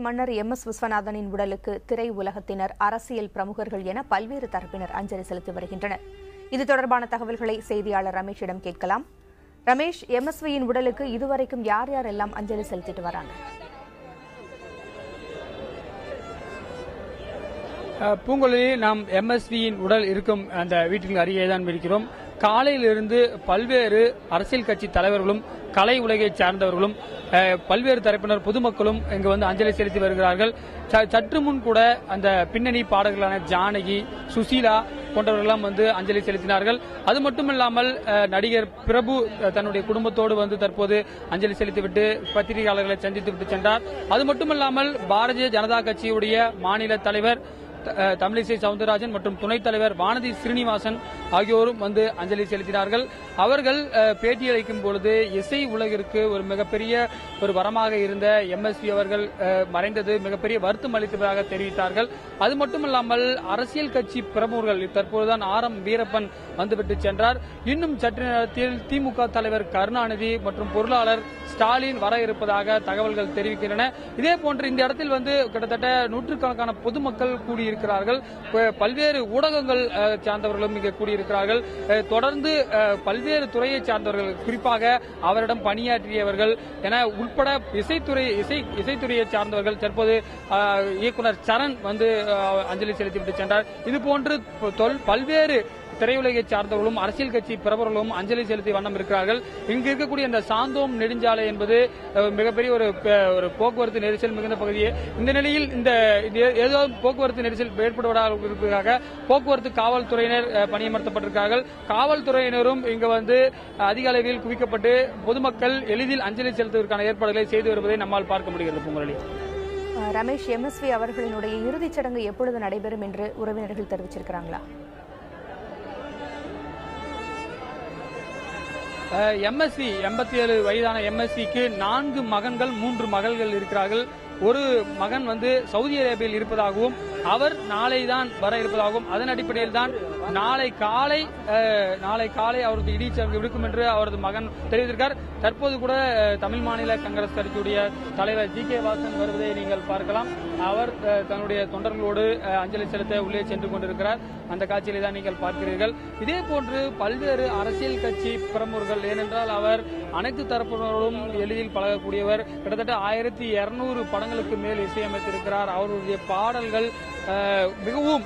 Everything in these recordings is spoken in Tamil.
மன்னர் MS விஸ்வநாதனின் உடலுக்கு திரை உலகத்தினர், அரசியல் பிரமுகர்கள் என பல்வேறு தரப்பினர் அஞ்சலி செலுத்தி வருகின்றனர். இது தொடர்பான தகவல்களை செய்தியாளர் ரமேஷிடம் கேட்கலாம். ரமேஷ், MSVயின் உடலுக்கு இதுவரைக்கும் யார் யாரெல்லாம் அஞ்சலி செலுத்திட்டு வராங்க? பூங்கொழி, நாம் MSVயின் உடல் இருக்கும் அந்த வீட்டிற்கு அருகே தான் இருக்கிறோம். காலையிலிருந்து பல்வேறு அரசியல் கட்சி தலைவர்களும், கலை உலகை சார்ந்தவர்களும், பல்வேறு தரப்பினர், பொதுமக்களும் இங்கு வந்து அஞ்சலி செலுத்தி வருகிறார்கள். சற்று முன் கூட அந்த பின்னணி பாடகர்களான ஜானகி, சுசீலா போன்றவர்களெல்லாம் வந்து அஞ்சலி செலுத்தினார்கள். அது மட்டுமில்லாமல் நடிகர் பிரபு தன்னுடைய குடும்பத்தோடு வந்து தற்போது அஞ்சலி செலுத்திவிட்டு பத்திரிகையாளர்களை சந்தித்து விட்டு சென்றார். அது மட்டுமில்லாமல் பாரதிய ஜனதா கட்சியுடைய மாநில தலைவர் தமிழிசை சவுந்தரராஜன் மற்றும் துணைத் தலைவர் வானதி ஸ்ரீனிவாசன் ஆகியோரும் வந்து அஞ்சலி செலுத்தினார்கள். அவர்கள் பேட்டியளிக்கும் பொழுது இசை உலகிற்கு ஒரு மிகப்பெரிய ஒரு வரமாக இருந்த MSV அவர்கள் மறைந்தது மிகப்பெரிய வருத்தம் அளித்ததாக தெரிவித்தார்கள். அது மட்டுமல்லாமல் அரசியல் கட்சி பிரமுகர்கள், தற்போதுதான் RM வீரப்பன் வந்துவிட்டு சென்றார். இன்னும் சற்று நேரத்தில் திமுக தலைவர் கருணாநிதி மற்றும் பொருளாளர் ஸ்டாலின் வர இருப்பதாக தகவல்கள் தெரிவிக்கின்றன. இதே போன்று இந்த இடத்தில் வந்து கிட்டத்தட்ட நூற்றுக்கணக்கான பொதுமக்கள் கூடியிருக்கிறார்கள். பல்வேறு ஊடகங்கள் சார்ந்தவர்களும் இங்கே கூடியிருக்கிறார்கள். தொடர்ந்து பல்வேறு துறையை சார்ந்தவர்கள், குறிப்பாக அவரிடம் பணியாற்றியவர்கள் என உட்பட இசைத்துறையை சார்ந்தவர்கள், தற்போது இயக்குனர் சரண் வந்து அஞ்சலி செலுத்திவிட்டு சென்றார். இதுபோன்று பல்வேறு திரையுலகை சார்ந்தவர்களும் அரசியல் கட்சி பிரபர்களும் அஞ்சலி செலுத்தி வண்ணம் இருக்கிறார்கள். இங்கு இருக்கக்கூடிய இந்த சாந்தோம் நெடுஞ்சாலை என்பது மிகப்பெரிய ஒரு போக்குவரத்து நெரிசல் மிகுந்த பகுதியே. இந்த நிலையில் இந்த ஏதாவது போக்குவரத்து நெரிசல் ஏற்படுவதாக போக்குவரத்து காவல்துறையினர் பணியமர்த்தப்பட்டிருக்கிறார்கள். காவல்துறையினரும் இங்கு வந்து அதிக அளவில் குவிக்கப்பட்டு பொதுமக்கள் எளிதில் அஞ்சலி செலுத்துவதற்கான ஏற்பாடுகளை செய்து வருவதை நம்மால் பார்க்க முடிகிறது. பூங்குழலி, ரமேஷ், MSV அவர்களினுடைய இறுதிச் சடங்கு எப்பொழுது நடைபெறும் என்று உறவினர்கள் தெரிவிச்சிருக்கிறாங்களா? MSV 87 வயதான MSVக்கு 4 மகன்கள் 3 மகள்கள் இருக்கிறார்கள். ஒரு மகன் வந்து சவுதி அரேபியாவில் இருப்பதாகவும் அவர் நாளை தான் வர இருப்பதாகவும், அதன் அடிப்படையில் தான் நாளை காலை அவரது இடிச்சடங்கு இருக்கும் என்று அவரது மகன் தெரிவித்திருக்கார். தற்போது கூட தமிழ் மாநில காங்கிரஸ் கட்சியுடைய தலைவர் GK வாசன் வருவதை நீங்கள் பார்க்கலாம். அவர் தன்னுடைய தொண்டர்களோடு அஞ்சலி செலுத்த உள்ளே சென்று கொண்டிருக்கிறார். அந்த காட்சியை தான் நீங்கள் பார்க்கிறீர்கள். இதே போன்று பல்வேறு அரசியல் கட்சி பிரமுகர்கள், ஏனென்றால் அவர் அனைத்து தரப்பினரோடும் எளிதில் பழகக்கூடியவர். கிட்டத்தட்ட 1200 படங்களுக்கு மேல் இசையமைத்திருக்கிறார். அவருடைய பாடல்கள் மிகவும்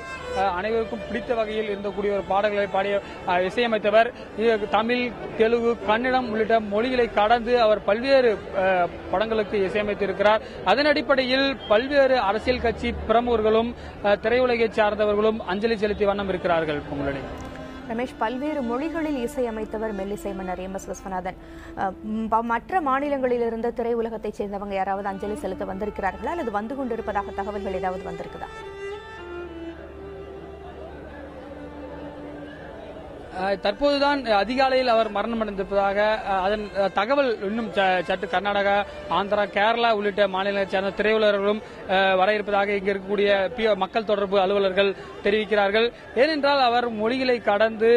அனைவருக்கும் பிடித்த வகையில் இருந்தக்கூடிய ஒரு பாடல்களை பாடிய இசையமைத்தவர். தமிழ், தெலுங்கு, கன்னடம் உள்ளிட்ட மொழிகளை கடந்து அவர் பல்வேறு படங்களுக்கு இசையமைத்திருக்கிறார். அதன் அடிப்படையில் பல்வேறு அரசியல் கட்சி பிரமுகர்களும் திரையுலகை சார்ந்தவர்களும் அஞ்சலி செலுத்தி வண்ணம் இருக்கிறார்கள். பொங்கலடி ரமேஷ், பல்வேறு மொழிகளில் இசையமைத்தவர் மெல்லிசை மன்னர் MS விஸ்வநாதன். மற்ற மாநிலங்களிலிருந்து திரையுலகத்தைச் சேர்ந்தவங்க யாராவது அஞ்சலி செலுத்த வந்திருக்கிறார்களா அல்லது வந்து கொண்டிருப்பதாக தகவல்கள் ஏதாவது வந்திருக்குதா? தற்போதுதான் அதிகாலையில் அவர் மரணம் அடைந்திருப்பதாக அதன் தகவல் இன்னும் சற்று கர்நாடகா, ஆந்திரா, கேரளா உள்ளிட்ட மாநிலங்களை சேர்ந்த திரையுலகர்களும் வர இருப்பதாக இங்கு இருக்கக்கூடிய மக்கள் தொடர்பு அலுவலர்கள் தெரிவிக்கிறார்கள். ஏனென்றால் அவர் மொழிகளை கடந்து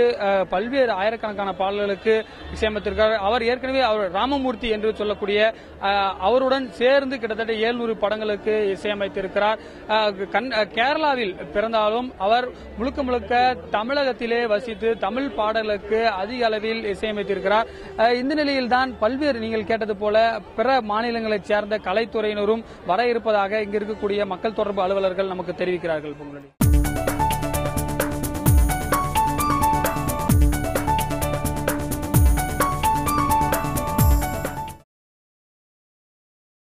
பல்வேறு ஆயிரக்கணக்கான பாடல்களுக்கு இசையமைத்திருக்கிறார். அவர் ஏற்கனவே அவர் ராமமூர்த்தி என்று சொல்லக்கூடிய அவருடன் சேர்ந்து கிட்டத்தட்ட 700 படங்களுக்கு இசையமைத்திருக்கிறார். கேரளாவில் பிறந்தாலும் அவர் முழுக்க தமிழகத்திலே வசித்து தமிழ் பாடலுக்கு அதிக அளவில் இசையமைத்திருக்கிறார். இந்த நிலையில்தான் பல்வேறு, நீங்கள் கேட்டது போல பிற மாநிலங்களைச் சேர்ந்த கலைத்துறையினரும் வர இருப்பதாக இங்கு இருக்கக்கூடிய மக்கள் தொடர்பு அலுவலர்கள் நமக்கு தெரிவிக்கிறார்கள்.